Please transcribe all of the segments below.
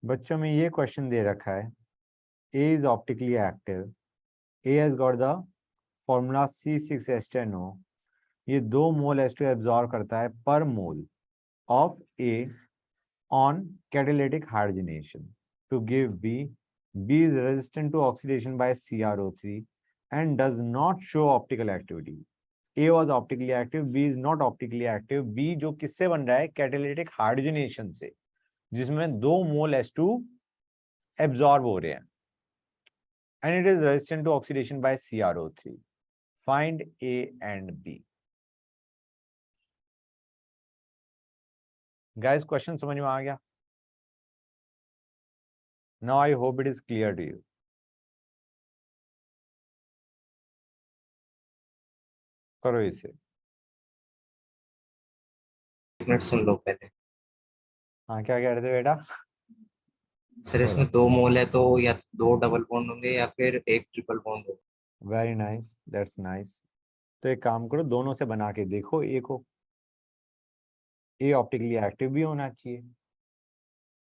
बच्चों में ये क्वेश्चन दे रखा है, A is optically active, A has got the formula C6H10O, ये 2 मोल H2 एब्जॉर्ब करता है पर mole of A on catalytic hydrogenation to give B. B is resistant to oxidation by CrO3 and does not show optical activity. A was optically active, B is not optically active. B जो किससे बन रहा है? Catalytic hydrogenation से, जिसमें 2 mole H2 absorb हो रहे हैं, and it is resistant to oxidation by CrO3. Find A and B. Guys, question समझ में आ गया? Now I hope it is clear to you. करो इसे। मिनट सुन लो पहले। हाँ, क्या कह रहे थे बेटा? सर इसमें 2 मोल है तो या 2 डबल बॉन्ड होंगे या फिर एक ट्रिपल बॉन्ड होगा। Very nice, that's nice. तो एक काम करो, दोनों से बना के देखो ए को। ए ऑप्टिकली एक्टिव भी होना चाहिए,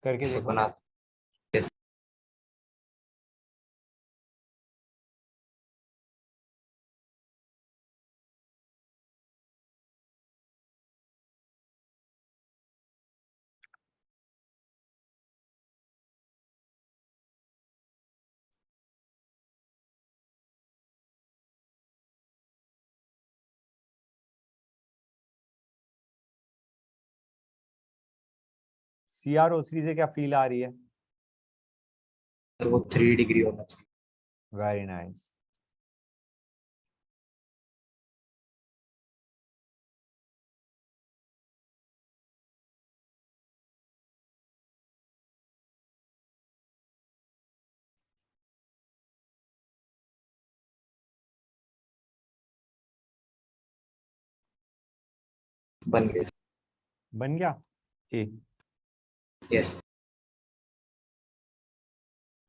करके इसे देखो। बना CrO3 से क्या फील आ रही है? तो वो 3 डिग्री होना चाहिए। Very nice. बन गया। बन गया ए। यस।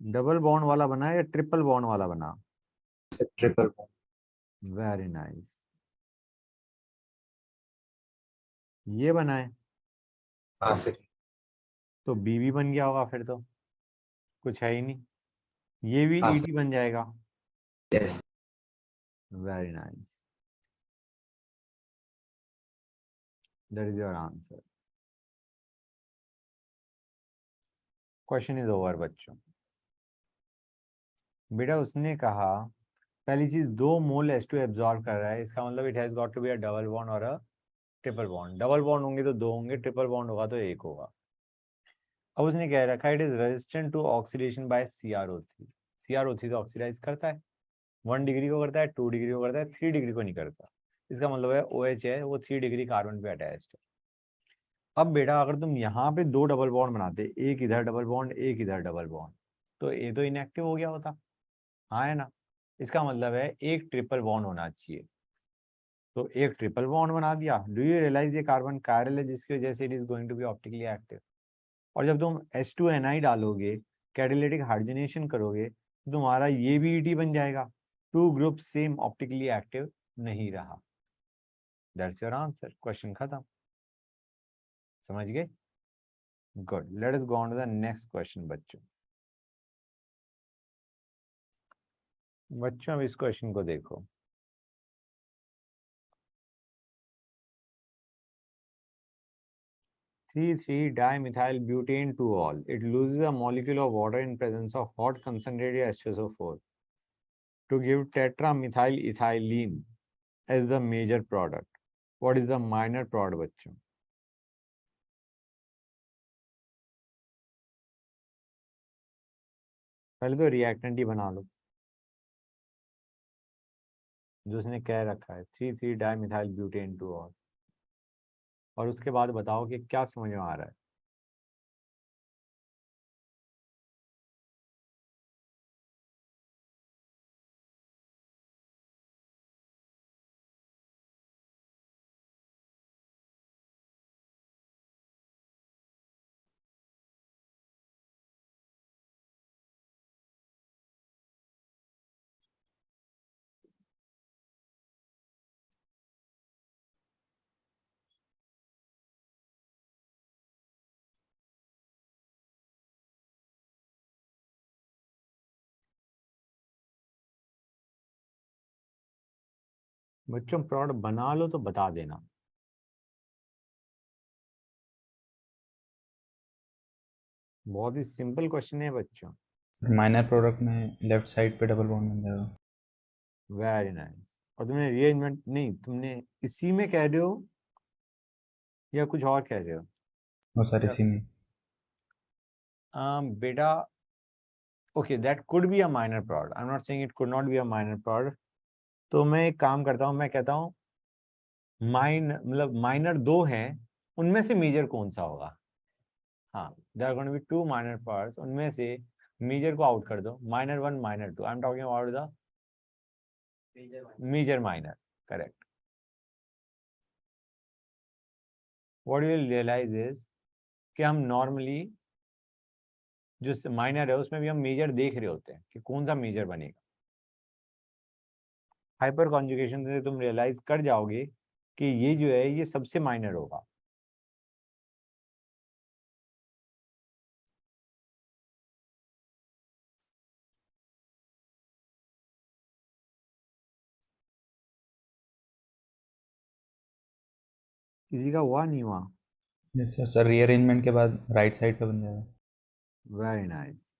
डबल बॉन्ड वाला बना या ट्रिपल बॉन्ड वाला बना? Triple bond. Very nice. ये बना है हाँ सर। तो बी भी बन गया होगा, फिर तो कुछ है ही नहीं। ये भी हाँ ईटी बन जाएगा। Yes. Very nice, that is your answer. Question is over बच्चों। बेटा उसने कहा पहली चीज 2 मोल H2 एब्जॉर्ब कर रहा है, इसका मतलब it has got to be a double bond और a triple bond. Double bond होंगे तो 2 होंगे, ट्रिपल बॉन्ड होगा तो 1 होगा। अब उसने कह रखा है it is resistant to oxidation by CrO3। CrO3 तो ऑक्सीडाइज करता है, 1 डिग्री को करता है, 2 डिग्री को करता है, 3 डिग्री को नहीं करता। इसका मतलब है OH है वो 3 डिग्री कार्बन पे अटैच्ड है। अब बेटा अगर तुम यहाँ पे 2 डबल बॉन्ड बनाते, एक इधर डबल बॉन्ड, एक इधर डबल बॉन्ड, तो ये तो इनएक्टिव हो गया होता। हाँ है ना? इसका मतलब है एक ट्रिपल बॉन्ड होना चाहिए, तो एक ट्रिपल बॉन्ड बना दिया। डू यू रियलाइज ये कार्बन कायरल है, जिसकी वजह से it is going to be optically active. और जब तुम H2Ni डालोगे, कैटालिटिक हाइड्रोजनेशन करोगे, तो तुम्हारा ये भी ईटी बन जाएगा। 2 ग्रुप सेम ऑप्टिकली एक्टिव नहीं रहा। That's your answer. क्वेश्चन खत्म। समझ गए? Good, let us go on to the next question बच्चों। बच्चों अब इस क्वेश्चन को देखो। 3,3-dimethyl-butane-2-ol. It loses a molecule of water in presence of hot concentrated H2SO4 to give tetramethylethylene as the major product. What is the minor product बच्चों? पहले तो reactant ही बना लो जो उसने कह रखा है, 3,3-dimethyl-butane-2-ol, और उसके बाद बताओ कि क्या समझ में आ रहा है। बच्चों प्रोडक्ट बना लो तो बता देना। बहुत ही सिंपल क्वेश्चन है बच्चों। माइनर प्रोडक्ट में लेफ्ट साइड पे डबल बॉन्ड बन जाएगा। Very nice. और तुमने रीअरेंजमेंट नहीं, तुमने इसी में कह रहे हो या कुछ और कह रहे हो? और सर इसी में। बेटा, okay, that could be a minor product, I am not saying it could not be a minor product. तो मैं एक काम करता हूँ, मैं कहता हूँ मतलब माइनर दो हैं, उनमें से मेजर कौन सा होगा? हाँ, there are going to be two minor parts, उनमें से मेजर को आउट कर दो। Minor one, minor two, I am talking about the major minor. Correct. What you will realise is कि हम नॉर्मली जो माइनर है उसमें भी हम मेजर देख रहे होते हैं कि कौन सा मेजर बनेगा। हाइपर कॉन्जुगेशन से तुम रियलाइज कर जाओगे कि ये जो है ये सबसे माइनर होगा। किसी का हुआ नहीं हुआ? यस सर, सर रीअरेंजमेंट के बाद राइट साइड पे बन जाएगा। Very nice.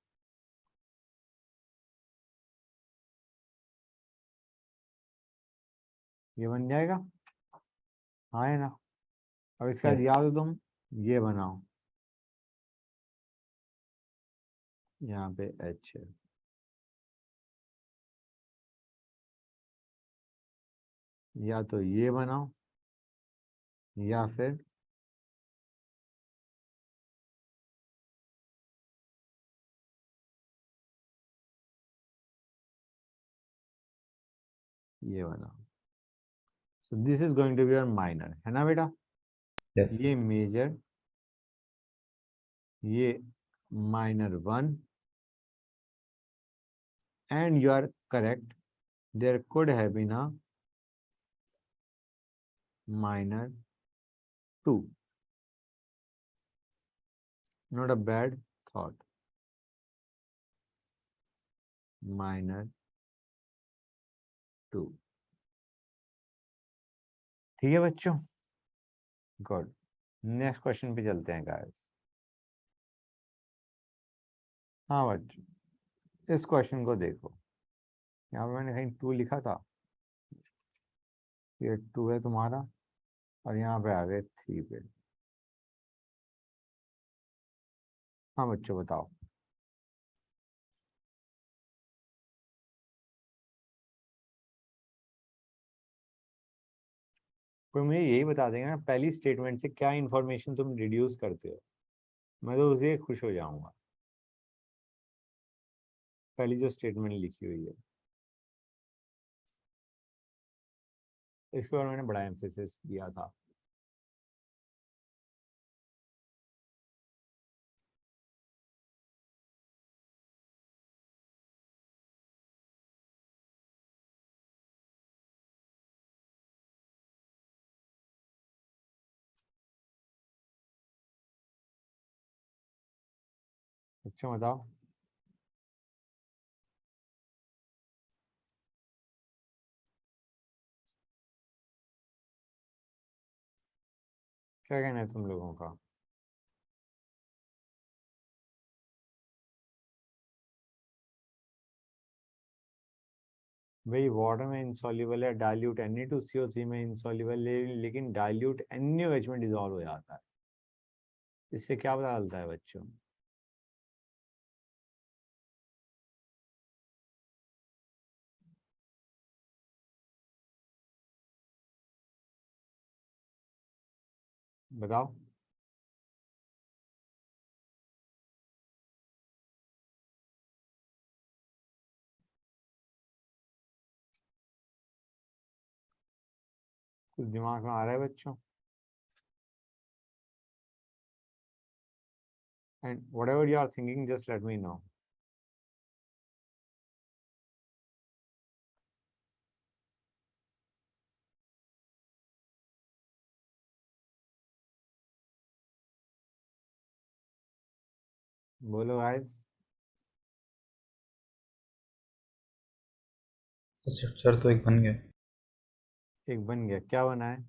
ये बन जाएगा, हाँ है ना? अब इसका यस। याद हो तुम, ये बनाओ, यहाँ पे एच है, या तो ये बनाओ या फिर ये बनाओ। So this is going to be your minor, है ना बेटा? यस। ये मेजर, ये minor one, and you are correct, there could have been a minor two. Not a bad thought. Minor two. ठीक है बच्चों, गुड। नेक्स्ट क्वेश्चन पे चलते हैं गाइस। हाँ बच्चों, इस क्वेश्चन को देखो, यहाँ पे मैंने कहीं टू लिखा था, ये टू है तुम्हारा, और यहाँ पे आ गए थ्री पे। हाँ बच्चों बताओ। कोई मुझे यही बता देगा ना पहली स्टेटमेंट से क्या इंफॉर्मेशन तुम रिड्यूस करते हो, मैं तो उसे खुश हो जाऊंगा। पहली जो स्टेटमेंट लिखी हुई है, इसके बारे में मैंने बड़ा एम्फेसिस दिया था। अच्छा बताओ, क्या कहना है तुम लोगों का? भाई वाटर में इंसॉल्युबल है, डाइल्यूट Na2CO3 में इंसॉल्युबल है, लेकिन डाइल्यूट NaOH में डिजोल्व हो जाता है। इससे क्या पता चलता है बच्चों? बताओ। कुछ दिमाग में आ रहा है बच्चों? And whatever you are thinking just let me know. बोलो गाइस। स्ट्रक्चर तो एक बन गया। एक बन गया, क्या बना है?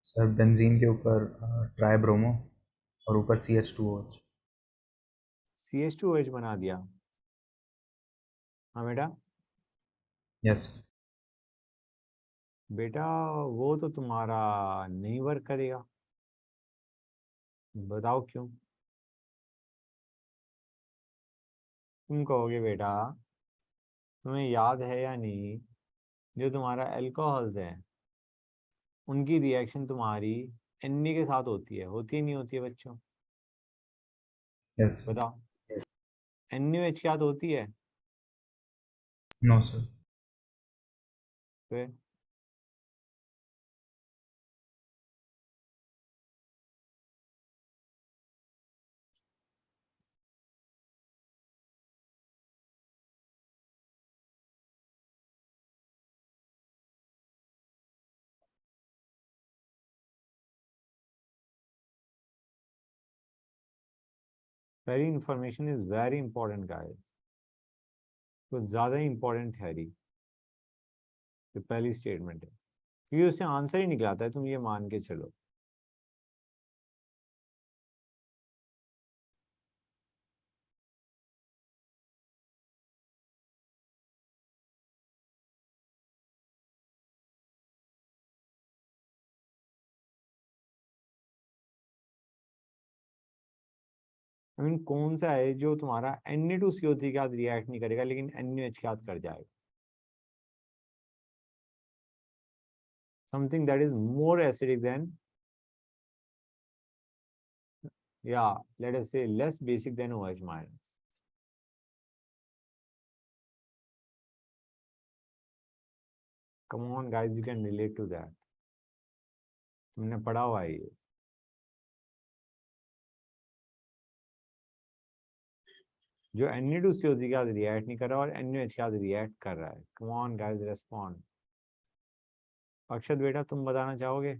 सर बेंजीन के ऊपर ट्राई ब्रोमो और ऊपर CH2OH। CH2OH बना दिया। हाँ बेटा। यस। बेटा वो तो तुम्हारा नहीं वर्क करेगा, बताओ क्यों? तुम कहोगे बेटा तुम्हें याद है या नहीं, जो तुम्हारा अल्कोहल्स है उनकी रिएक्शन तुम्हारी Na के साथ होती है नहीं होती है बच्चों? यस। बताओ। NaOH के साथ होती है? No sir. फिर पहली information is very important guys, कुछ ज्यादा ही इंपॉर्टेंट है रही, जो पहली स्टेटमेंट है, क्योंकि उससे आंसर ही निकलाता है, तुम ये मान के चलो। आई मीन कौन सा है जो तुम्हारा Na2CO3 के साथ रिएक्ट नहीं करेगा लेकिन NaOH के साथ कर जाएगा? Something that is more acidic than, या लेट अस से less basic than OH minus. Come on guys, you can relate to that, तुमने पढ़ा हुआ है ये। जो Na2CO3 के साथ रिएक्ट नहीं कर रहा और NaOH के साथ रिएक्ट कर रहा है। Come on guys, respond. Akshat बेटा तुम बताना चाहोगे,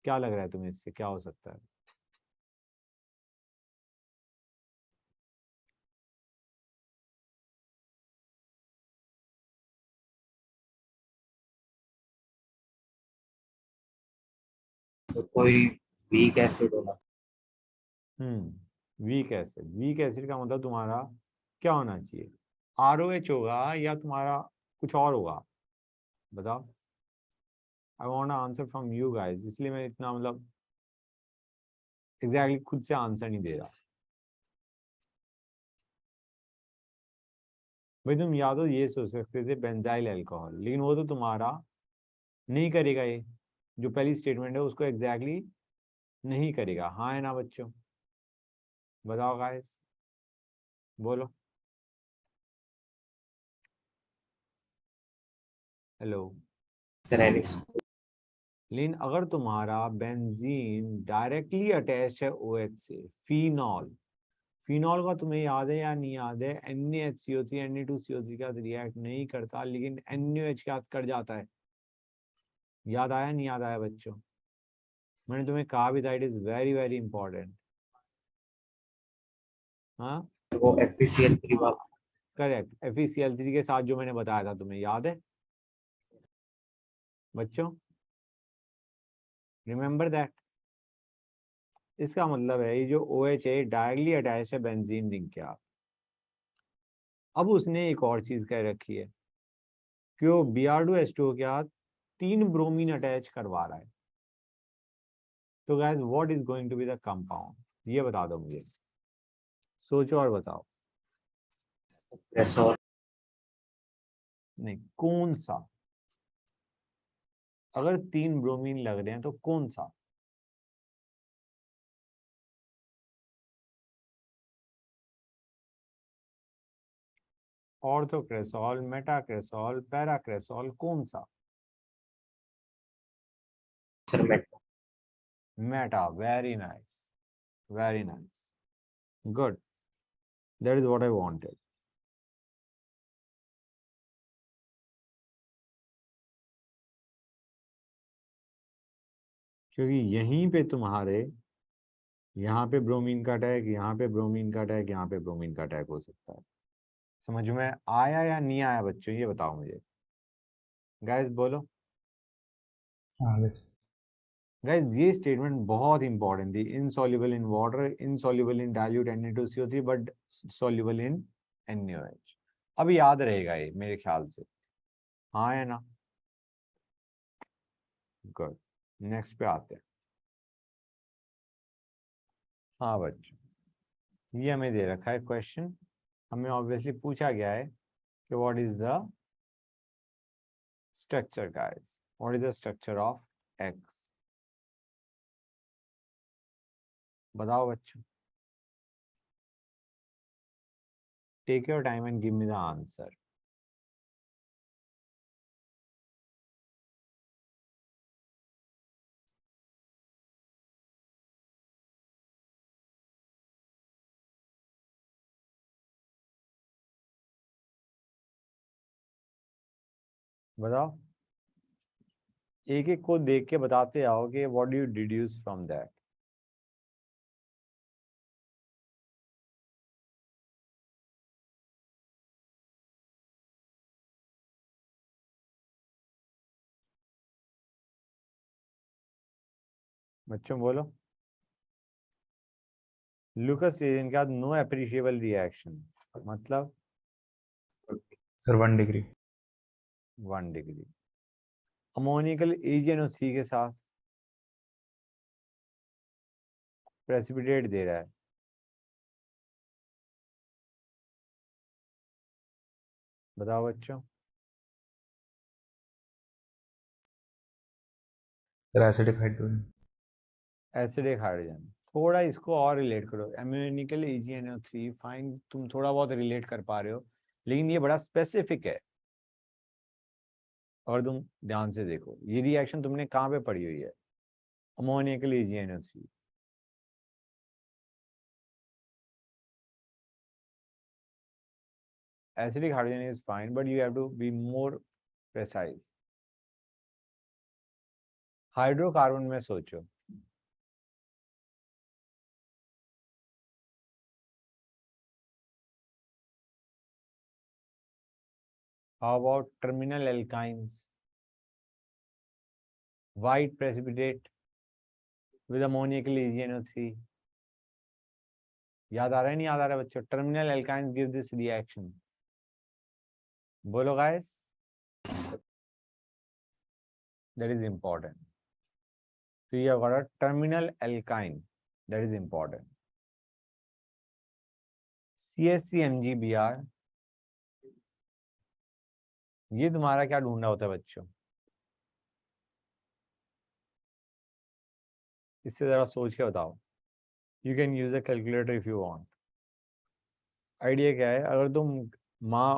क्या लग रहा है तुम्हें, इससे क्या हो सकता है? तो कोई वीक एसिड होना। वीक एसिड, वीक एसिड का मतलब तुम्हारा क्या होना चाहिए? ROH होगा या तुम्हारा कुछ और होगा? बताओ। I want answer from you guys, इसलिए मैं इतना मतलब एग्जैक्टली खुद से आंसर नहीं दे रहा। भाई तुम या तो ये सोच सकते थे बेंजाइल अल्कोहल, लेकिन वो तो तुम्हारा नहीं करेगा, ये जो पहली स्टेटमेंट है उसको एग्जैक्टली नहीं करेगा। हाँ है ना बच्चों? बताओ गाइस, बोलो। हेलो। लेकिन अगर तुम्हारा बेंजीन डायरेक्टली अटैच्ड है OH से, फिनॉल, फिनॉल का तुम्हें याद है या नहीं याद है? NaHCO3 Na2CO3 के साथ रिएक्ट नहीं करता लेकिन NaOH के साथ कर जाता है। याद आया नहीं याद आया बच्चों? मैंने तुम्हें कहा भी था, it is very very important. हाँ वो FeCl3 वाला। करेक्ट, FeCl3 के साथ जो मैंने बताया था तुम्हें याद है बच्चों? Remember that. इसका मतलब है ये जो OH है डायरेक्टली अटैच है बेंजीन रिंग के साथ। अब उसने एक और चीज कह रखी है कि वो Br2H2O के साथ 3 ब्रोमीन अटैच करवा रहा है। तो guys what is going to be the compound, ये बता दो मुझे, सोचो और बताओ। रेसोल। नहीं, कौन सा? अगर 3 ब्रोमीन लग रहे हैं तो कौन सा? ऑर्थोक्रेसॉल, मेटाक्रेसॉल, पैराक्रेसॉल, कौन सा? Sir Meta, very nice, very nice, good, that is what I wanted. क्योंकि यहीं पे तुम्हारे, यहाँ पे ब्रोमीन का अटैक, यहाँ पे ब्रोमीन का अटैक, यहाँ पे ब्रोमीन का अटैक हो सकता है। समझ में आया या नहीं आया बच्चों, ये बताओ मुझे। गाइस बोलो। हाँ आगे से। गाइस ये स्टेटमेंट बहुत इंपॉर्टेंट थी। Insoluble in water, insoluble in dilute Na2CO3 but soluble in NaOH। अब याद रहेगा ये मेरे ख्याल से, हाँ है ना? गुड, नेक्स्ट पे आते हैं। हाँ बच्चों, ये हमें दे रखा है क्वेश्चन, हमें ऑब्वियसली पूछा गया है कि what is the structure guys, what is the structure of X. बताओ बच्चों, take your time and give me the answer. बताओ, एक एक को देख के बताते आओ कि what do you deduce from that. बच्चों बोलो। लुकस रीजन के बाद नो अप्रिशिएबल रिएक्शन, मतलब sir 1 degree. 1 degree. Ammoniacal AgNO3 के साथ प्रेसिपिटेट दे रहा है, बताओ बच्चों। Sir acidic hydrogen. Acidic hydrogen, थोड़ा इसको और रिलेट करो। अम्योनिकल AgNO3 फाइन, तुम थोड़ा बहुत रिलेट कर पा रहे हो, लेकिन ये बड़ा स्पेसिफिक है। और तुम ध्यान से देखो, ये रिएक्शन तुमने कहाँ पे पढ़ी हुई है? Ammoniacal AgNO3। Acidic hydrogen is fine but you have to be more precise. Hydrocarbon में सोचो, how about terminal alkynes, white precipitate with ammoniacal AgNO3। याद आ रहा है नहीं याद आ रहा है बच्चों? Terminal alkynes give this reaction, बोलो guys. that is important, so you have got a terminal alkyne, that is important। CH3MgBr, ये तुम्हारा क्या ढूंढना होता है बच्चों? इससे जरा सोच के बताओ। You can use a calculator if you want. Idea क्या है, अगर तुम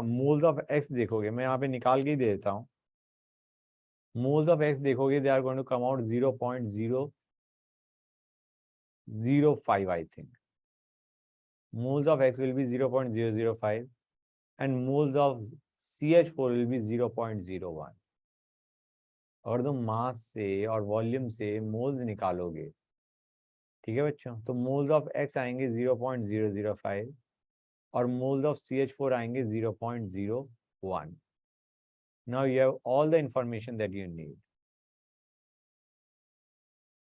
मोल्स ऑफ एक्स देखोगे, मैं यहाँ पे निकाल के ही दे देता हूँ। मोल्स ऑफ एक्स देखोगे, they are going to come out 0.005 I think। Moles of X will be 0.005 and moles of CH4 will be 0.01। अगर तुम मास से और वॉल्यूम से मोल्स निकालोगे, ठीक है बच्चों, तो मोल्स ऑफ X आएंगे 0.005 और मोल्स ऑफ CH4 आएंगे 0.01। Now you have all the information that you need.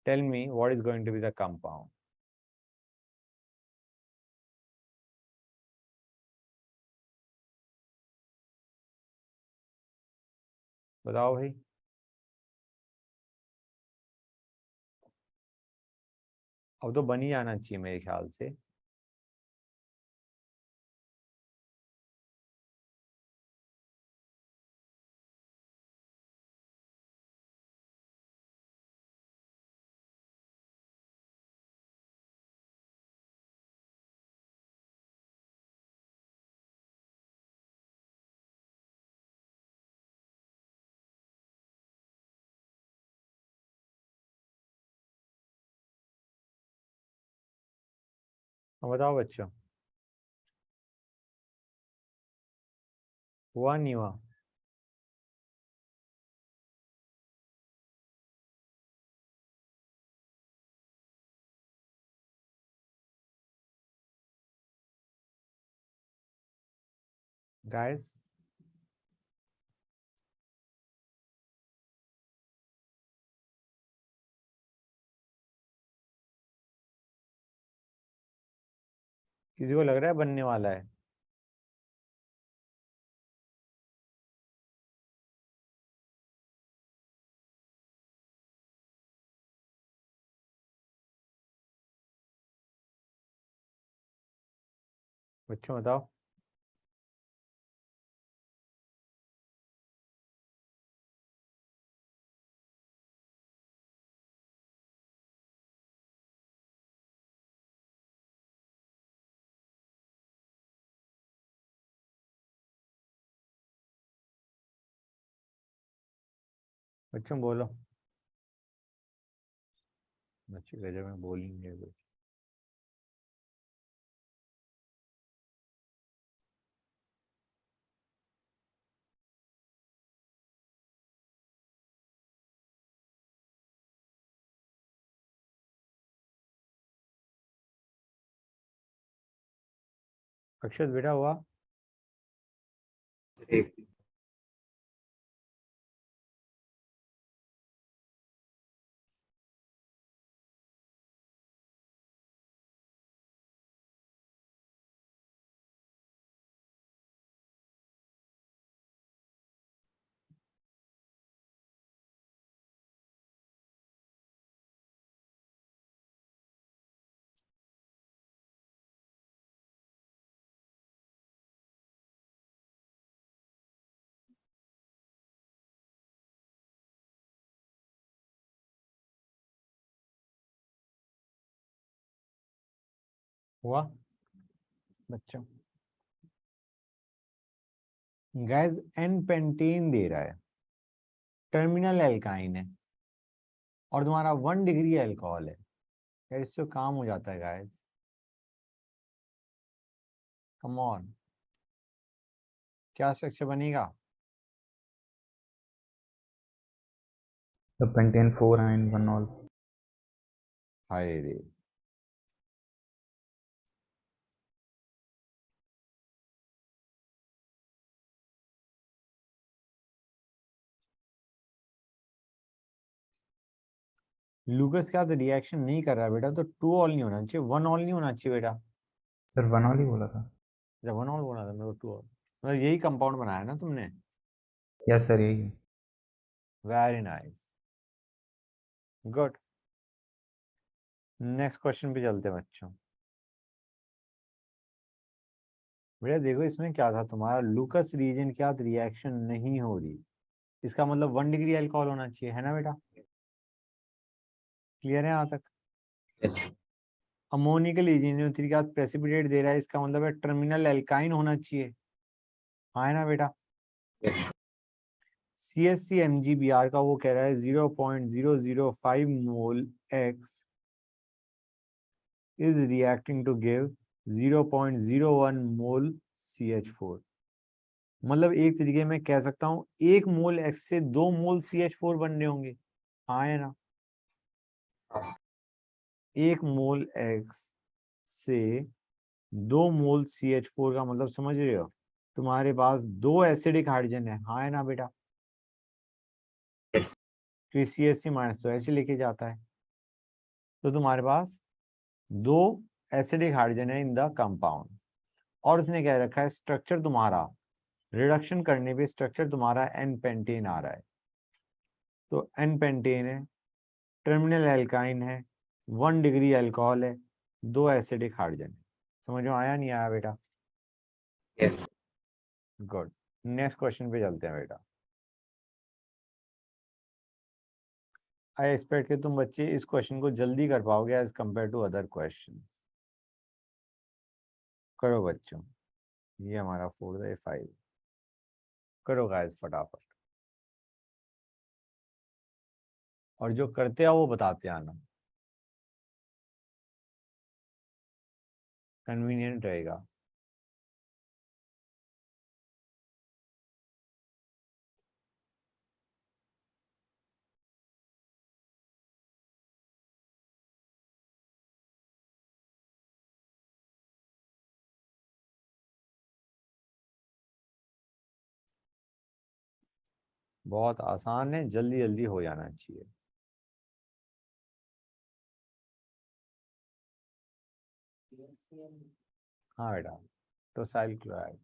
Tell me what is going to be the compound. बताओ भाई। अब तो बन ही आना चाहिए मेरे ख्याल से। अब बताओ बच्चों, हुआ नहीं हुआ? गाइस किसी को लग रहा है बनने वाला है? बच्चों बताओ। बच्चों बोलो। बच्चे गजब में बोलेंगे कुछ। अक्षत बेटा हुआ? एक हुआ बच्चों? गैस एन पेंटेन दे रहा है, टर्मिनल एल्काइन है, और तुम्हारा 1 डिग्री अल्कोहल है। यार इससे काम हो जाता है गाइस, कम ऑन। क्या स्ट्रक्चर बनेगा? The pentane 4 and 1 all. हाय रे, लूकस क्या तो रिएक्शन नहीं कर रहा बेटा, तो 2 ऑल नहीं होना चाहिए, 1 ऑल नहीं होना चाहिए बेटा। सर 1 all ही बोला था। जब 1 ऑल बोला था मेरे को 2 ऑल, मतलब यही कंपाउंड बनाया ना तुमने। यस सर यही है। Very nice, good. Next question पे चलते हैं बच्चों। बेटा देखो इसमें क्या था, तुम्हारा लूकस रीजन क्या रिएक्शन नहीं हो रही, इसका मतलब 1 डिग्री अल्कोहल होना चाहिए, है ना बेटा? क्लियर है यहाँ तक? यस अमोनिकल लीजियन का प्रेसिपिटेट दे रहा है, इसका मतलब है टर्मिनल एल्काइन होना चाहिए, हाँ है ना बेटा? यस CSC MgBr का वो कह रहा है 0.005 मोल X is reacting to give 0.01 mole CH4। मतलब एक तरीके में कह सकता हूं 1 मोल X से 2 मोल CH4 बन रहे होंगे, हाँ है ना? 1 मोल X से 2 मोल CH4 का मतलब समझ रहे हो, तुम्हारे पास 2 एसिडिक हाइड्रोजन है, हाँ है ना बेटा? यस तो CH3- तो ऐसे लेके जाता है, तो तुम्हारे पास 2 एसिडिक हाइड्रोजन है इन द कंपाउंड। और उसने क्या रखा है, स्ट्रक्चर तुम्हारा रिडक्शन करने पे स्ट्रक्चर तुम्हारा एन पेंटेन आ रहा है, तो एन पेंटेन है, टर्मिनल एल्काइन है, 1 डिग्री अल्कोहल है, 2 एसिडिक हाइड्रोजन है। समझ में आया नहीं आया बेटा? Yes good. नेक्स्ट क्वेश्चन पे चलते हैं बेटा। आई एक्सपेक्ट कि तुम बच्चे इस क्वेश्चन को जल्दी कर पाओगे as compare to other question. करो बच्चों, ये हमारा 4/5, करो गाइस फटाफट, और जो करते आओ वो बताते आना, कन्वीनियंट रहेगा। बहुत आसान है, जल्दी जल्दी हो जाना चाहिए। हाँ बेटा, टोसाइल क्लोराइड।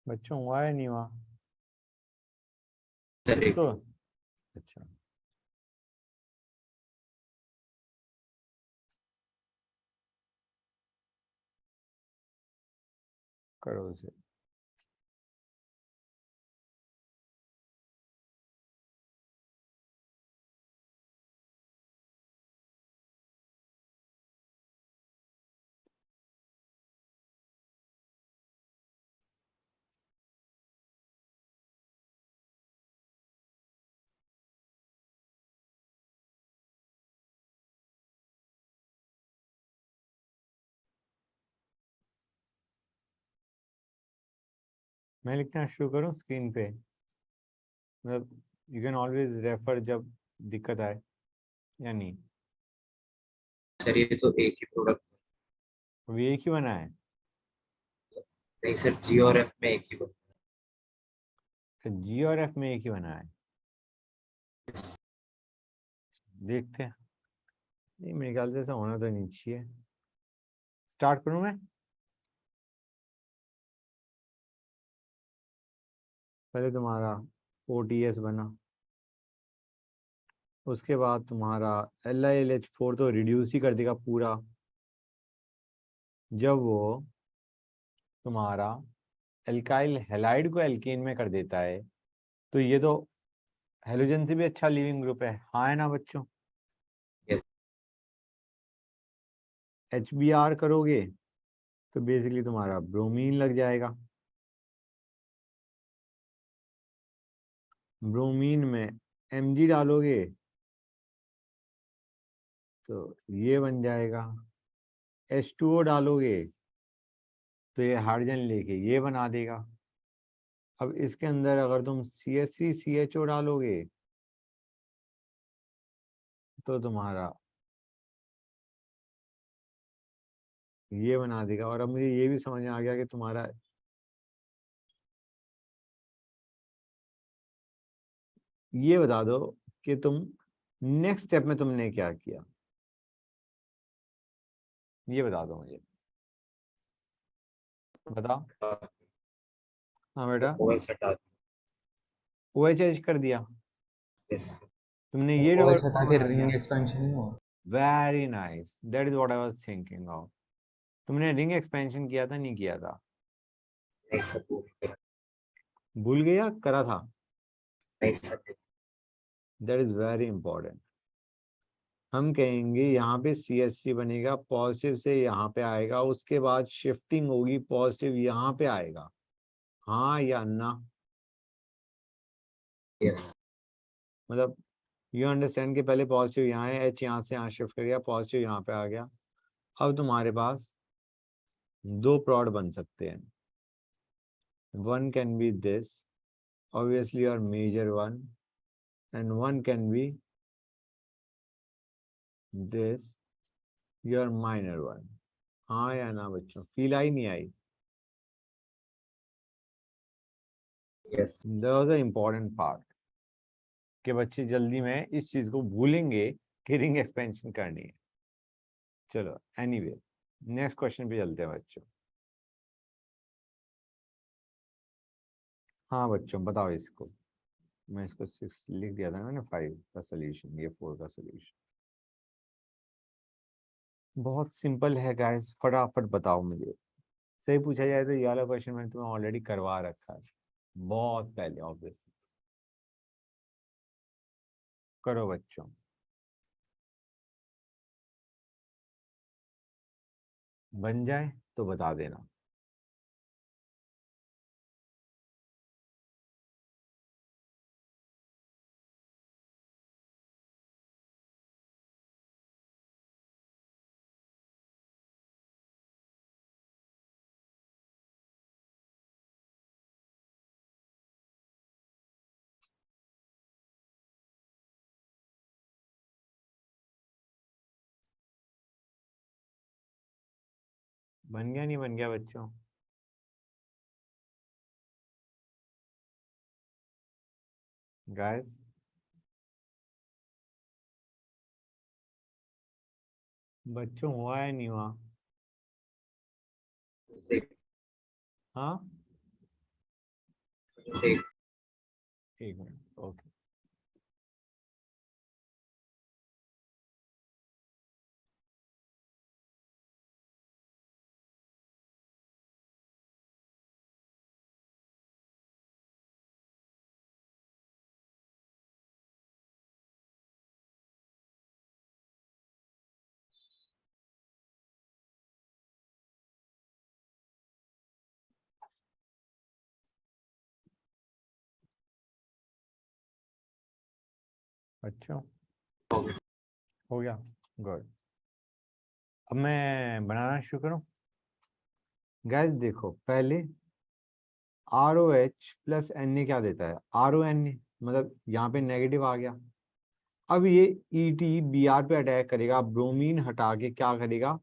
बच्चों हुआ है नहीं हुआ? सर तो अच्छा, करो उसे। मैं लिखना शुरू करूँ स्क्रीन पे? मतलब यू कैन ऑलवेज रेफर जब दिक्कत आए, या नहीं? सर ये तो एक ही प्रोडक्ट, अभी एक ही बना है? नहीं सर, जी और एफ में एक ही बना जी और एफ में एक ही बना है? देखते हैं। नहीं, मेरे ख्याल से ऐसा होना तो नहीं चाहिए। स्टार्ट करूँ मैं? पहले तुम्हारा OTS बना, उसके बाद तुम्हारा LiLH4 तो रिड्यूस ही कर देगा पूरा। जब वो तुम्हारा एल्काइल हैलाइड को एल्केन में कर देता है, तो ये तो हेलोजन से भी अच्छा लीविंग ग्रुप है, हाँ है ना बच्चों? है। HBr करोगे तो बेसिकली तुम्हारा ब्रोमीन लग जाएगा। ब्रोमीन में Mg डालोगे तो ये बन जाएगा। H2O डालोगे तो ये हाइड्रोजन लेके ये बना देगा। अब इसके अंदर अगर तुम CH3CHO डालोगे तो तुम्हारा ये बना देगा। और अब मुझे ये भी समझ में आ गया कि तुम्हारा ये बता दो कि तुम नेक्स्ट स्टेप में तुमने क्या किया, ये बता दो मुझे, बताओ। हाँ बेटा, OH हटा OHH कर दिया यस। तुमने, ये डबल OH हटा बॉन्ड के बना दिया। रिंग एक्सपेंशन नहीं हुआ? Very nice, that is what I was thinking of. तुमने रिंग एक्सपेंशन किया था नहीं किया था? नहीं सर, भूल गया, करा था? नहीं sir. That is very important. हम कहेंगे यहाँ पे CH3 बनेगा, पॉजिटिव से यहाँ पे आएगा, उसके बाद शिफ्टिंग होगी, पॉजिटिव यहाँ पे आएगा, हाँ या ना? यस मतलब यू अंडरस्टैंड कि पहले पॉजिटिव यहाँ है, H यहाँ से यहाँ शिफ्ट कर गया, पॉजिटिव यहाँ पे आ गया। अब तुम्हारे पास दो प्रोड बन सकते हैं। One can be this, obviously your major one, and one can be this, your minor one। हाँ या ना बच्चों, फील आई नहीं आई? Yes That was an important part कि बच्चे जल्दी में इस चीज को भूलेंगे कि रिंग एक्सपेंशन करनी है। चलो एनीवे नेक्स्ट क्वेश्चन पे चलते हैं बच्चों। हाँ बच्चों बताओ इसको, मैं इसको 6 लिख दिया था मैंने, 5 का सोल्यूशन, ये 4 का सोल्यूशन। बहुत सिंपल है गाइस, फटाफट बताओ मुझे। सही पूछा जाए तो ये वाला क्वेश्चन मैंने तुम्हें ऑलरेडी करवा रखा है बहुत पहले, ऑब्वियसली। करो बच्चों। बन जाए तो बता देना। बन गया नहीं बन गया बच्चों? गाइस बच्चों हुआ है नहीं हुआ? हाँ 6 एक मिनट, ओके। अच्छा हो गया, गुड। अब मैं बनाना शुरू करूं? गैस देखो पहले R O H plus N A क्या देता है, आर ओ एन ए, मतलब यहाँ पे नेगेटिव आ गया। अब ये ई टी बी आर पे अटैक करेगा, ब्रोमीन हटा के क्या करेगा,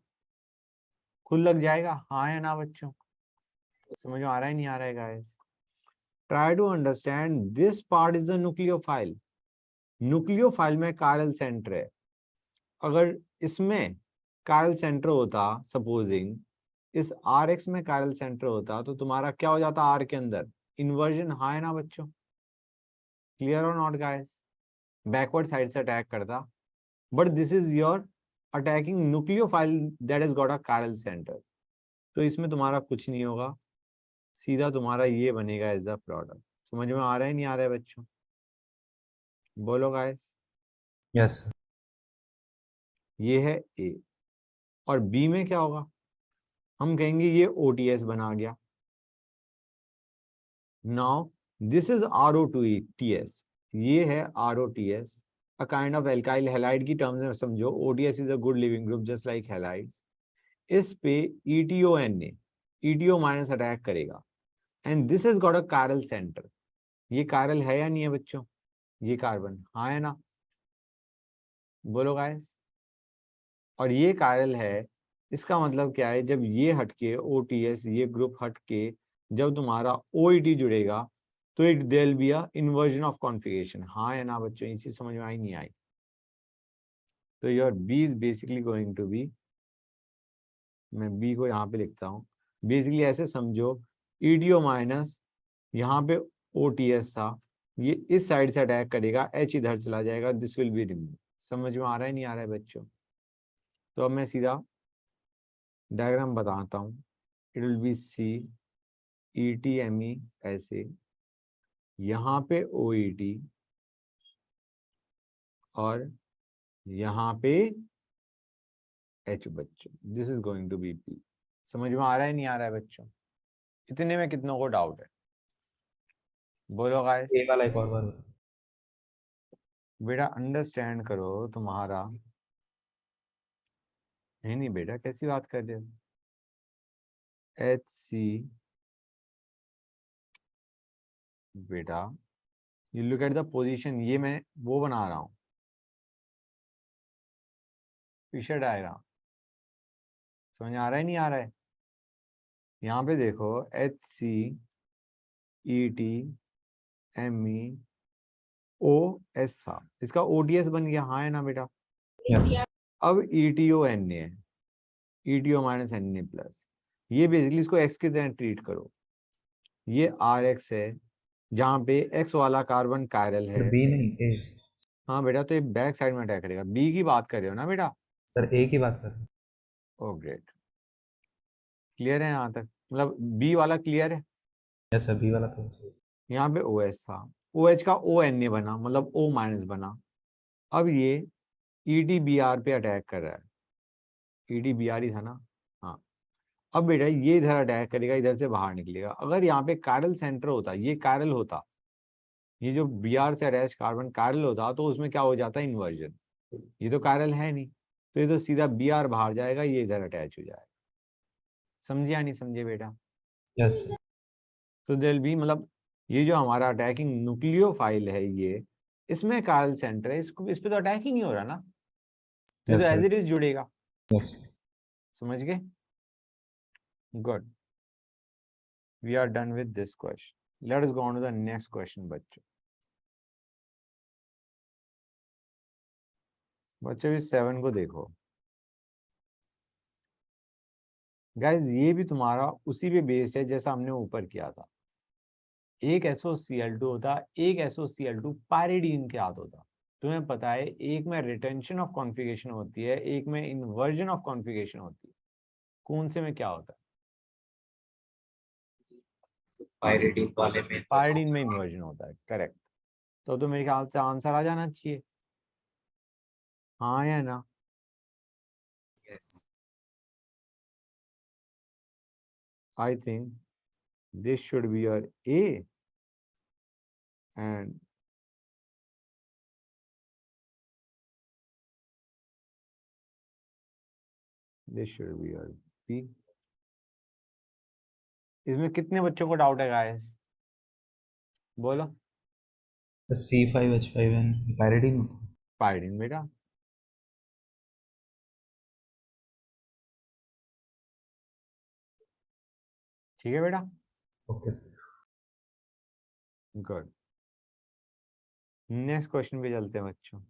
खुद लग जाएगा। हाँ या ना बच्चों? समझ में आ रहा है नहीं आ रहा है guys? Try to understand this part is the nucleophile. Nucleophile में कायरल सेंटर है। अगर इसमें कायरल सेंटर होता, सपोजिंग इस आर एक्स में कायरल सेंटर होता, तो तुम्हारा क्या हो जाता आर के अंदर, इन्वर्जन। हाँ है ना बच्चों? क्लियर और नॉट गाइस? बैकवर्ड साइड से अटैक करता, but this is your attacking nucleophile that is got a chiral centre. तो इसमें तुम्हारा कुछ नहीं होगा, सीधा तुम्हारा ये बनेगा एज द प्रोडक्ट। समझ में आ रहा है नहीं आ रहा है बच्चों? बोलो गाइस। Yes sir. ये है ए। और बी में क्या होगा, हम कहेंगे ये ओटीएस बना गया। नाउ दिस इज RO2TS, ये है ROTS, a kind of alkyl halide की टर्म्स में समझो। OTS is a good leaving group just like halides. इस पे ETONA, ETO माइनस अटैक करेगा, and this is got a chiral centre. ये chiral है या नहीं है बच्चों? ये कार्बन, हाँ है ना? बोलो गाइस। और ये कायरल है, इसका मतलब क्या है, जब ये हटके OTS ये ग्रुप हटके जब तुम्हारा OET जुड़ेगा तो it there be a inversion of configuration. हाँ या ना बच्चों? ये चीज समझ में आई नहीं आई? तो your B is basically going to be, मैं बी को यहाँ पे लिखता हूँ, बेसिकली ऐसे समझो, ETO माइनस यहाँ पे OTS था, ये इस साइड से अटैक करेगा, H इधर चला जाएगा, दिस विल बी रिमूव। समझ में आ रहा है नहीं आ रहा है बच्चों? तो अब मैं सीधा डायग्राम बताता हूँ। इट विल बी CETME ऐसे, यहाँ पे OET और यहाँ पे H बच्चों। This is going to be P। समझ में आ रहा है नहीं आ रहा है बच्चों? इतने में कितनों को डाउट है? बोलो गाइस। ए वाला एक और बार बताओ। बेटा अंडरस्टैंड करो तुम्हारा, नहीं बेटा कैसी बात कर रहे हो? HC बेटा, you look at the position, ये मैं वो बना रहा हूँ फिशर डायग्राम। समझ आ रहा है नहीं आ रहा है? यहाँ पे देखो HCETMeOS था, इसका OTS बन गया। हाँ है ना बेटा? यस अब ETO NA है, ETO माइनस NA प्लस, ये बेसिकली इसको x की तरह ट्रीट करो, ये RX है जहाँ पे X वाला कार्बन कायरल है। बी नहीं ए। हाँ बेटा, तो ये बैक साइड में अटैक करेगा। बी की बात कर रहे हो ना बेटा? सर ए की बात कर रहे हैं। ओ ग्रेट, क्लियर है यहाँ तक? मतलब बी वाला क्लियर है? यस सर बी वाला तो यहाँ पे OH था, OH का ONA बना, मतलब O माइनस बना। अब ये ETBR पे अटैक कर रहा है, ETBR ही था ना? हाँ। अब बेटा ये इधर अटैक करेगा, इधर से बाहर निकलेगा। अगर यहाँ पे कायरल सेंटर होता, ये कायरल होता, ये जो BR से अटैच कार्बन कायरल होता, तो उसमें क्या हो जाता है, इन्वर्जन। ये तो कायरल है नहीं, तो ये तो सीधा BR बाहर जाएगा, ये इधर अटैच हो जाएगा। समझे या नहीं समझे बेटा? Yes sir. तो देल भी, मतलब ये जो हमारा अटैकिंग न्यूक्लियोफाइल है, ये इसमें कायरल सेंटर है, इसको इस पे तो अटैक ही नहीं हो रहा ना, तो ये यस तो एज सर। इट इज जुड़ेगा। यस समझ गए? Good, we are done with this question. Let us go on to the next question बच्चों। बच्चों इस 7 को देखो गाइज, ये भी तुम्हारा उसी पे बेस्ड है जैसा हमने ऊपर किया था। एक SOCl2 होता, एक SOCl2 पायरिडीन के साथ होता। तुम्हें पता है एक में रिटेंशन ऑफ कॉन्फ़िगरेशन होती है, एक में इन्वर्जन ऑफ कॉन्फ़िगरेशन होती है। कौन से में क्या होता है? पायरिडीन वाले में तो पायरिडीन में इन्वर्जन होता है, करेक्ट। तो मेरे ख्याल से आंसर आ जाना चाहिए, हाँ या ना? Yes I think this should be your A and this should be your B। इसमें कितने बच्चों को डाउट है गाइस? बोलो। C5H5N pyridine. पायरिडीन बेटा। ठीक है बेटा, okay sir. Good. Next question पे चलते हैं बच्चों।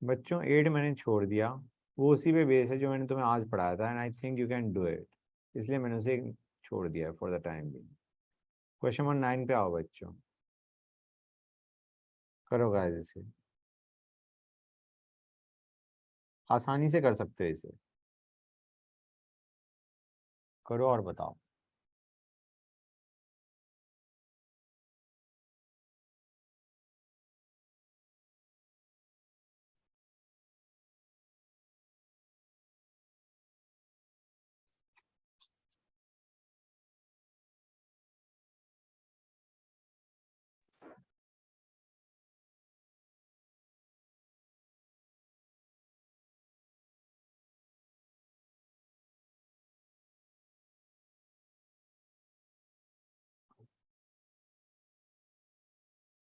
बच्चों 8 मैंने छोड़ दिया, वो उसी पे बेस है जो मैंने तुम्हें आज पढ़ाया था, and I think you can do it, इसलिए मैंने उसे छोड़ दिया फॉर द टाइम भी। क्वेश्चन नंबर 9 पे आओ बच्चों, करो गाइस इसे, आसानी से कर सकते हो इसे, करो और बताओ।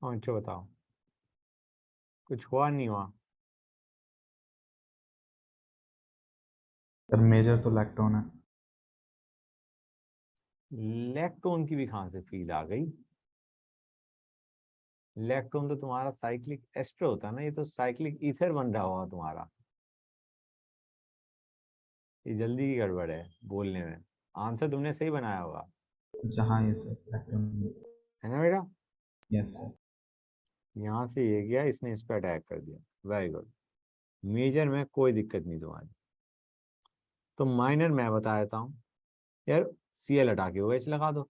अच्छा बताओ, कुछ हुआ नहीं हुआ? सर मेजर तो लैक्टोन है। लैक्टोन की भी कहां से फील आ गई? लैक्टोन तो तुम्हारा साइक्लिक एस्टर होता है ना, ये तो साइक्लिक ईथर बन रहा होगा तुम्हारा। ये जल्दी की गड़बड़ है बोलने में, आंसर तुमने सही बनाया होगा, अच्छा हाँ ये सर लैक्टोन। है ना बेटा? Yes sir. यहाँ से ये गया, इसने इस पर अटैक कर दिया, वेरी गुड। मेजर में कोई दिक्कत नहीं तुम्हारी, तो माइनर मैं बता देता हूँ यार, Cl हटा के OH लगा दो,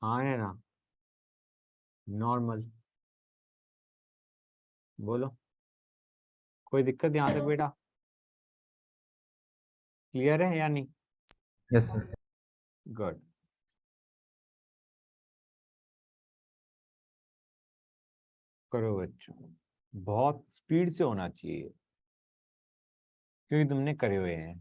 हाँ है ना? नॉर्मल, बोलो, कोई दिक्कत यहाँ तक बेटा? क्लियर है या नहीं? Yes sir. गुड। करो बच्चों, बहुत स्पीड से होना चाहिए क्योंकि तुमने करे हुए हैं।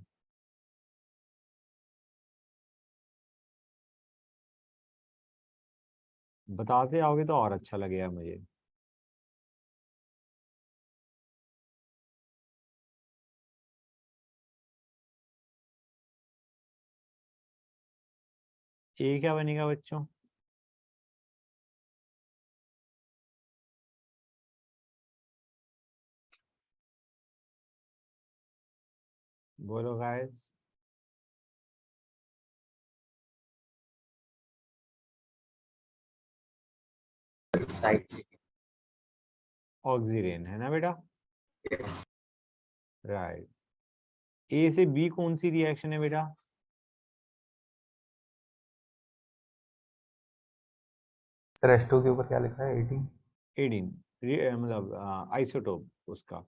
बताते आओगे तो और अच्छा लगेगा मुझे। ये क्या बनेगा बच्चों? बोलो गाइस। साइक्लिक। ऑक्सीजन है ना बेटा, यस। राइट। ए से बी कौन सी रिएक्शन है बेटा? सर H2 के ऊपर क्या लिखा है 18? एडीन, मतलब आइसोटोप उसका।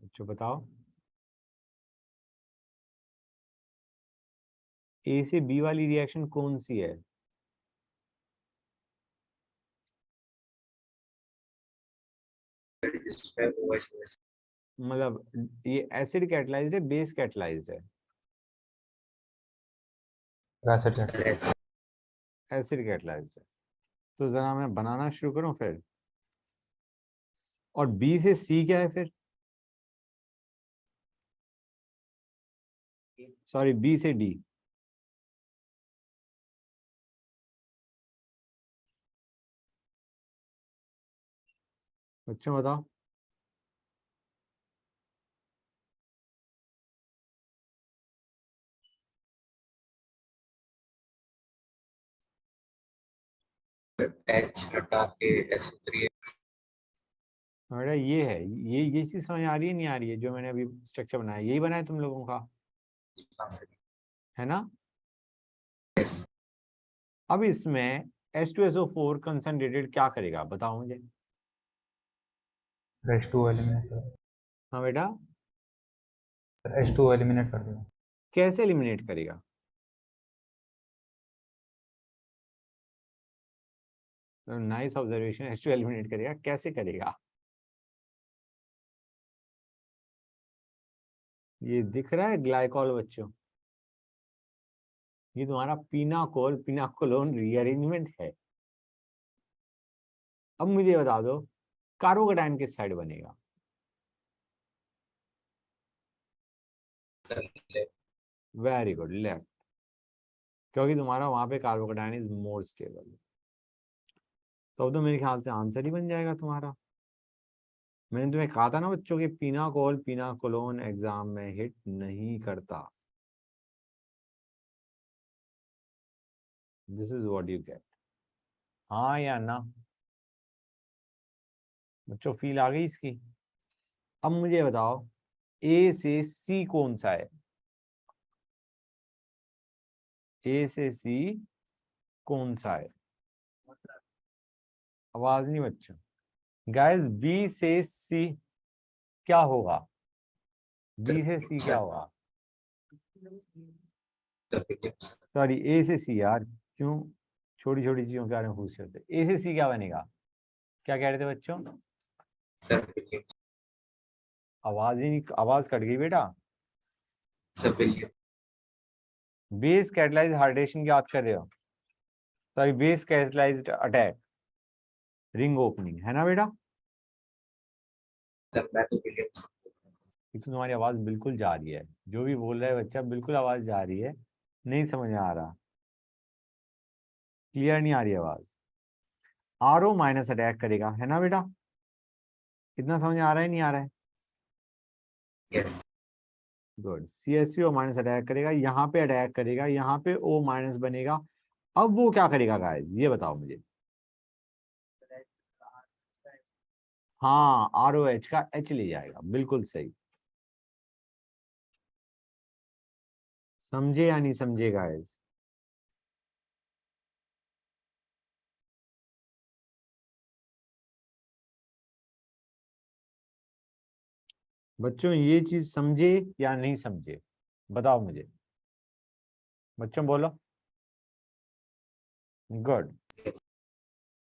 अच्छा बताओ, ए से बी वाली रिएक्शन कौन सी है? जिसमें OH मतलब ये एसिड कैटलाइज्ड है, बेस कैटलाइज्ड है? Acid catalysed. एसिड कैटलाइज्ड है। तो जरा मैं बनाना शुरू करूं फिर। और बी से सी क्या है फिर? सॉरी, बी से डी। बच्चों बताओ। H हटा के SO3। बेटा ये है, ये चीज समझ आ रही है नहीं आ रही है? जो मैंने अभी स्ट्रक्चर बनाया यही बनाया तुम लोगों का, है ना? यस। अब इसमें H2SO4 कंसंट्रेटेड क्या करेगा बताओ मुझे। H2 एलिमिनेट कर। हाँ बेटा, H2 एलिमिनेट कर देगा। कैसे एलिमिनेट करेगा? Nice observation. H2 एलिमिनेट करेगा, कैसे करेगा? ये दिख रहा है ग्लाइकॉल बच्चों, ये तुम्हारा पिनाकोल पिनाकोलोन रीअरेंजमेंट है। अब मुझे बता दो कार्बोकेटाइन किस साइड बनेगा? Very good, left. क्योंकि तुम्हारा वहां पे कार्बोकेटाइन इज मोर स्टेबल। तो अब तो मेरे ख्याल से आंसर ही बन जाएगा तुम्हारा। मैंने तुम्हें कहा था ना बच्चों, कि पिनाकोल पिनाकोलोन एग्जाम में हिट नहीं करता। This is what you get. हाँ या ना बच्चों, फील आ गई इसकी? अब मुझे बताओ ए से सी कौन सा है? ए से सी कौन सा है? आवाज नहीं बच्चों। गाइस बी से सी क्या होगा? बी से सी क्या होगा? सॉरी, ए से सी यार, क्यों छोटी छोटी चीजों के बारे में पूछ रहे थे। ए से सी क्या बनेगा? क्या कह रहे थे बच्चों? आवाज ही नहीं, आवाज कट गई बेटा। बेस कैटलाइज हार्डेशन की बात कर रहे हो? Sorry, base catalysed attack, ring opening, है ना बेटा? ये तो तुम्हारी आवाज बिल्कुल जा रही है, जो भी बोल रहा है बच्चा बिल्कुल आवाज जा रही है, नहीं समझ में आ रहा, क्लियर नहीं आ रही आवाज। आरओ माइनस अटैक करेगा, है ना बेटा? इतना समझ आ रहा है नहीं आ रहा है? Yes. Good. CSO minus attack करेगा, यहाँ पे अटैक करेगा, यहाँ पे O माइनस बनेगा। अब वो क्या करेगा गाइस, ये बताओ मुझे। हाँ, ROH का H ले जाएगा, बिल्कुल सही। समझे या नहीं समझे गाइस? बच्चों ये चीज समझे या नहीं समझे, बताओ मुझे। बच्चों बोलो। Good,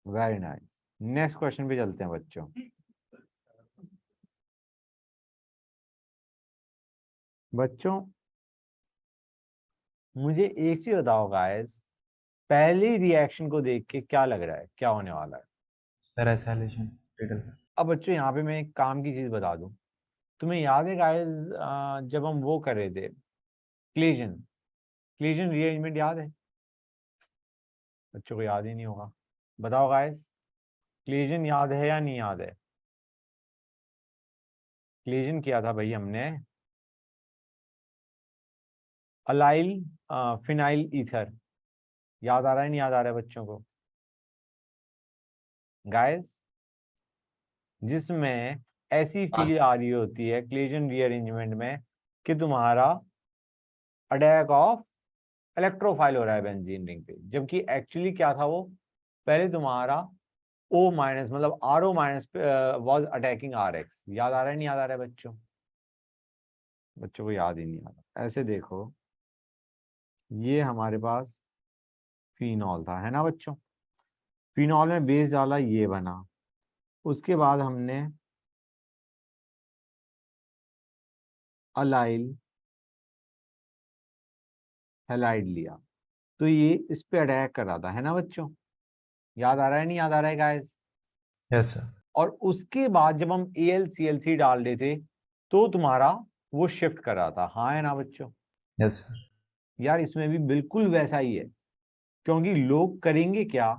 very nice. Next question पे चलते हैं बच्चों। बच्चों मुझे एक चीज बताओ गाइस, पहली रिएक्शन को देख के क्या लग रहा है क्या होने वाला है? Sir acylation riddle. अब बच्चों यहाँ पे मैं एक काम की चीज बता दूं। तुम्हें याद है गाइस, जब हम वो कर रहे थे क्लीजन, क्लीजन रीअरेंजमेंट याद है? बच्चों को याद ही नहीं होगा। बताओ गाइस, क्लीजन याद है या नहीं याद है? क्लीजन किया था भाई हमने अलाइल फिनाइल ईथर। याद आ रहा है नहीं याद आ रहा है बच्चों को? गाइस, जिसमें ऐसी फील आ रही होती है क्लीजन रीअरेंजमेंट में कि तुम्हारा अटैक ऑफ इलेक्ट्रोफाइल हो रहा है बेंजीन रिंग पे, जबकि एक्चुअली क्या था वो, पहले तुम्हारा O माइनस मतलब RO minus was attacking RX। याद आ रहा है नहीं याद आ रहा है बच्चों? बच्चों को याद ही नहीं आ रहा। ऐसे देखो, ये हमारे पास फिनॉल था, है ना बच्चों? फिनॉल में बेस डाला, ये बना। उसके बाद हमने अलाइल हैलाइड लिया, तो ये इस पे अटैक कर रहा था, है ना बच्चों? याद आ रहा है नहीं याद आ रहा है गाइस? Yes sir. और उसके बाद जब हम AlCl3 डाल रहे थे तो तुम्हारा वो शिफ्ट कर रहा था, हाँ है ना बच्चों? Yes sir. यार इसमें भी बिल्कुल वैसा ही है, क्योंकि लोग करेंगे क्या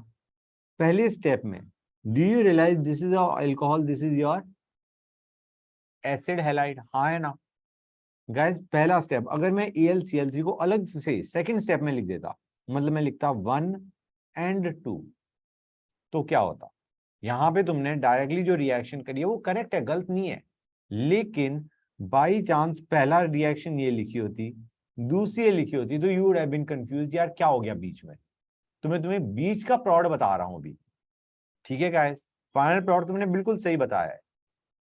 पहले स्टेप में, do you realise this is alcohol, this is your acid halide, हाँ है ना? गाइस पहला स्टेप, अगर मैं AlCl3 को अलग से सेकंड स्टेप में लिख देता, मतलब मैं लिखता 1 and 2, तो क्या होता? यहां पे तुमने डायरेक्टली जो रिएक्शन करी है वो करेक्ट है, गलत नहीं है, लेकिन बाई चांस पहला रिएक्शन ये लिखी होती, दूसरी ये लिखी होती, तो you would have been confused, यार क्या हो गया बीच में। तो मैं तुम्हें बीच का प्रोडक्ट बता रहा हूं अभी, ठीक है गाइस? फाइनल प्रोडक्ट तुमने बिल्कुल सही बताया है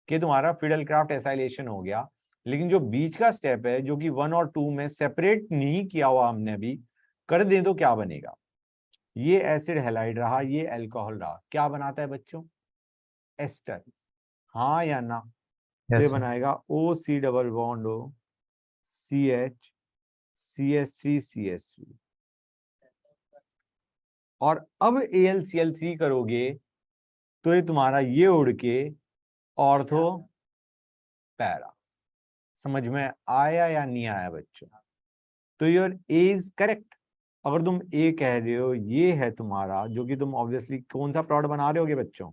कि तुम्हारा फिडेलक्राफ्ट एसाइलेशन हो गया, लेकिन जो बीच का स्टेप है जो कि 1 और 2 में सेपरेट नहीं किया हुआ हमने अभी, कर दे तो क्या बनेगा? ये एसिड हैलाइड रहा, ये अल्कोहल रहा, क्या बनाता है बच्चों? एस्टर, हाँ या ना? तो ये यस सर। बनाएगा OC double bond O CH CH3 और अब AlCl3 करोगे तो ये तुम्हारा ये उड़ के ऑर्थो पैरा। समझ में आया या नहीं आया बच्चों? तो योर ए इज करेक्ट। अगर तुम ए कह रहे हो ये है तुम्हारा, जो कि तुम ऑब्वियसली कौन सा प्रोडक्ट बना रहे होगे बच्चों,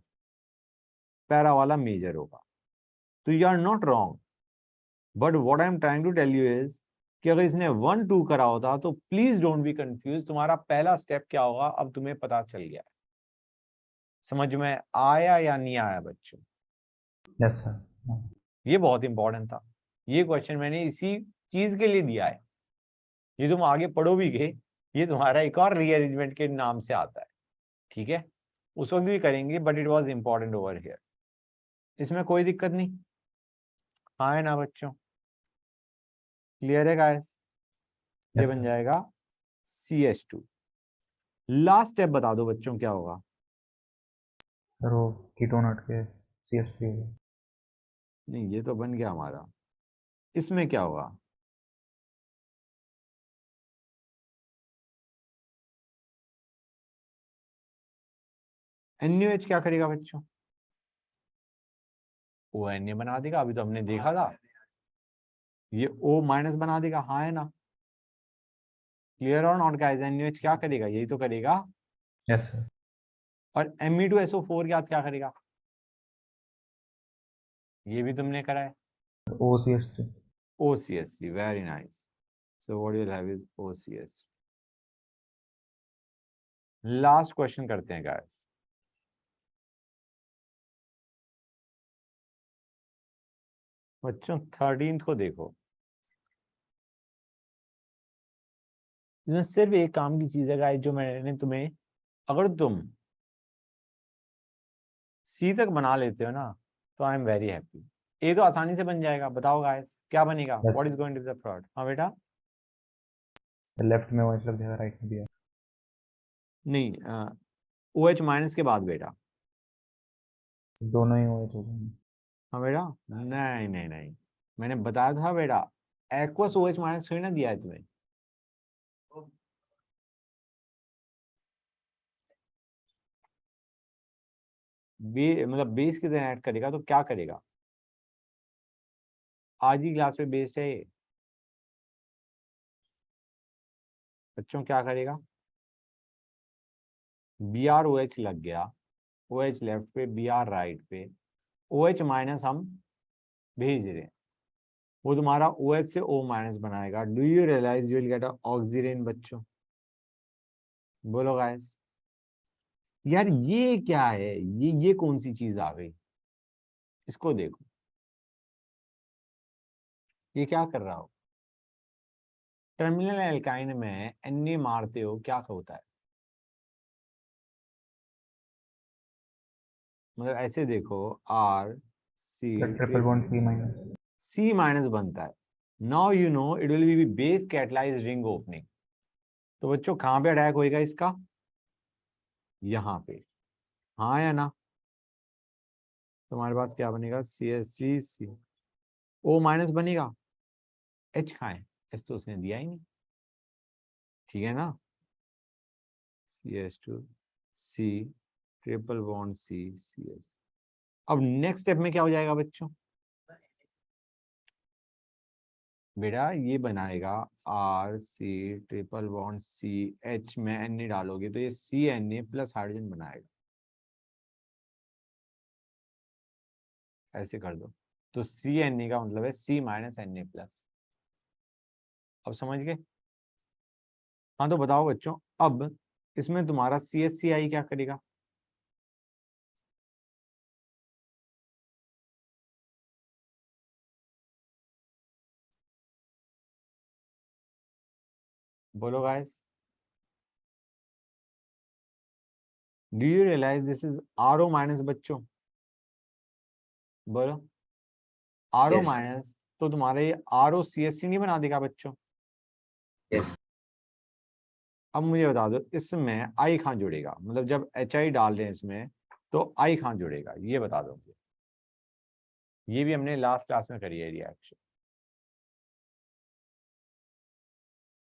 पैरा वाला मेजर होगा, तो you are not wrong. But what I am trying to tell you is कि अगर इसने 1 2 करा होता तो प्लीज डोंट बी कंफ्यूज, तुम्हारा पहला स्टेप क्या होगा अब तुम्हें पता चल गया है। समझ में आया या नहीं आया बच्चों? Yes sir. ये बहुत इंपॉर्टेंट था, ये क्वेश्चन मैंने इसी चीज के लिए दिया है, ये तुम आगे पढ़ो भी गए, ये तुम्हारा एक और रीअरेंजमेंट के नाम से आता है, ठीक है? उस वक्त भी करेंगे, but it was important over here. इसमें कोई दिक्कत नहीं, हाँ है ना बच्चों? क्लियर है गाइस? ये यस बन सर। जाएगा CH2। लास्ट स्टेप बता दो बच्चों क्या होगा? सर वो कीटोन हट के CH3 हो गया। नहीं ये तो बन गया हमारा, इसमें क्या होगा? NaOH क्या करेगा बच्चों? ONA बना देगा, अभी तो हमने देखा था, ये O माइनस बना देगा, हाँ है ना? क्लियर और नॉट गाइस? NaOH क्या करेगा? यही तो करेगा। Yes sir. और Me2SO4 याद क्या करेगा? ये भी तुमने करा है, OCH3। OCH3, very nice. So what you will have is OCH। Last question करते हैं गाइस। बच्चों 13th को देखो, इसमें सिर्फ एक काम की चीज है गाइस जो मैंने तुम्हें, अगर तुम C तक बना लेते हो ना तो आई एम वेरी हैप्पी। ए तो आसानी से बन जाएगा, बताओ गाइस क्या बनेगा? What is going to be the product? हाँ बेटा? लेफ्ट में OH लग जाएगा, राइट में भी है। नहीं, OH माइनस के बाद बेटा। दोनों ही OH हो जाएंगे। हाँ बेटा? नहीं नहीं नहीं, मैंने बताया था बेटा, एक्वस OH माइनस थोड़ी ना दिया है तुम्हें। मतलब बेस की तरह ऐड करेगा तो क्या करेगा? आज ही क्लास में बेस्ड है ये बच्चों, क्या करेगा? BrOH लग गया OH लेफ्ट पे, Br राइट पे, OH माइनस हम भेज रहे हैं, वो तुम्हारा OH से O माइनस बनाएगा। Do you realise you will get a oxygen बच्चों? बोलो गाइस। यार ये क्या है, ये कौन सी चीज आ गई? इसको देखो, ये क्या कर रहा हो? टर्मिनल एल्काइन में Na मारते हो क्या होता है? मतलब ऐसे देखो, R triple bond C minus. C minus बनता है। Now you know it will be base catalysed ring opening. तो बच्चों कहां पे अटैक होएगा इसका? यहाँ पे, हाँ या ना? तुम्हारे पास क्या बनेगा? CH3 O माइनस बनेगा, H कहाँ है? H तो उसने दिया ही नहीं, ठीक है ना? CH2 C triple bond C CH। अब नेक्स्ट स्टेप में क्या हो जाएगा बच्चों? बेटा ये बनाएगा RC ट्रिपल बॉन्ड CH में Na डालोगे तो ये CNA प्लस हाइड्रोजन बनाएगा, ऐसे कर दो। तो CNA का मतलब है C माइनस Na प्लस। अब समझ गए? हाँ तो बताओ बच्चों, अब इसमें तुम्हारा CHCl क्या करेगा? बोलो guys. Do you realise this is RO minus बच्चों? बोलो। RO Yes. माइनस, तो तुम्हारा ये ROCH नहीं बना देगा बच्चों? Yes. अब मुझे बता दो इसमें I कहाँ जुड़ेगा? मतलब जब HI डाल रहे हैं इसमें तो I कहाँ जुड़ेगा, ये बता दो मुझे। ये भी हमने लास्ट क्लास में करी है रिएक्शन।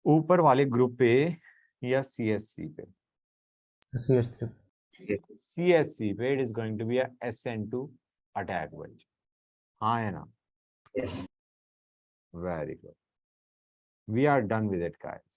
ऊपर वाले ग्रुप पे या CH3 पे? CH3। CH3 पे it is going to be a SN2 attack बच्चों, हाँ है ना? Yes. Very good, we are done with it guys.